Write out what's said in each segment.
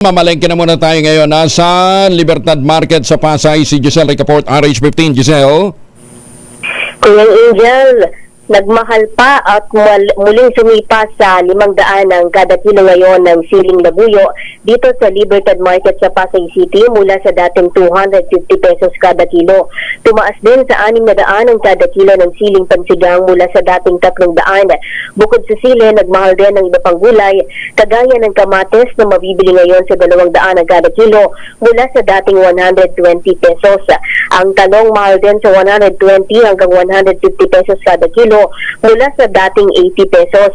Mamalengke na muna tayo ngayon. Nasa Libertad Market sa Pasay, si Giselle Ricaport, RH15. Giselle? Kuya Angel, nagmahal pa at muling sumipa sa 500 ang kada kilo ngayon ng siling labuyo dito sa Libertad Market sa Pasay City mula sa dating 250 pesos kada kilo. Tumaas din sa 600 ang kada kilo ng siling pansigang mula sa dating 300. Bukod sa sili, nagmahal din ang iba pang gulay kagaya ng kamates na mabibili ngayon sa 200 ang kada kilo mula sa dating 120 pesos. Ang talong mahal din sa 120 hanggang 150 pesos kada kilo mula sa dating 80 pesos.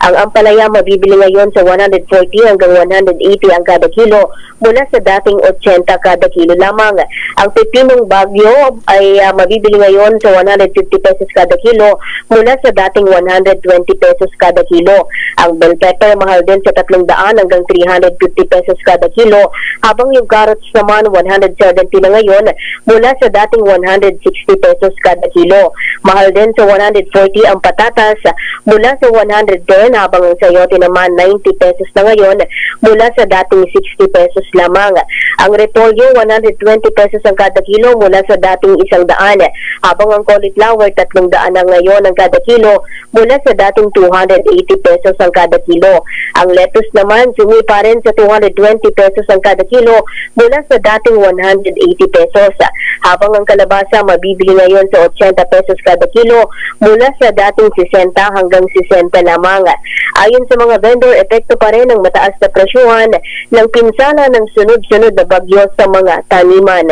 Ang ampalaya mabibili ngayon sa 140 hanggang 180 ang kada kilo mula sa dating 80 kada kilo lamang. Ang pepinong bagyo ay mabibili ngayon sa 150 pesos kada kilo mula sa dating 120 pesos kada kilo. Ang bell pepper mahal din sa 300 hanggang 350 pesos kada kilo, habang yung carrots naman 170 na ngayon mula sa dating 160 pesos kada kilo. Mahal din sa 140 ang patatas mula sa 110, habang ang sayote naman 90 pesos na ngayon mula sa dating 60 pesos lamang. Ang repolyo 120 pesos ang kada kilo mula sa dating 100, habang ang cauliflower 300 na ngayon ang kada kilo mula sa dating 280 pesos ang kada kilo. Ang lettuce naman sumipa rin sa 220 pesos ang kada kilo mula sa dating 180 pesos, habang ang kalabasa mabibili ngayon sa 80 pesos kada kilo mula sa dating 60 hanggang 60 lamang. Ayon sa mga vendor, epekto pa rin ang mataas na presyuhan ng pinsala ng sunod-sunod na bagyo sa mga taniman.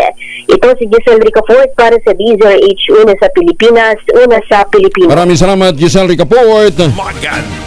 Ito si Giselle Ricaport para sa DZRH, una sa Pilipinas, una sa Pilipinas. Maraming salamat, Giselle Ricaport.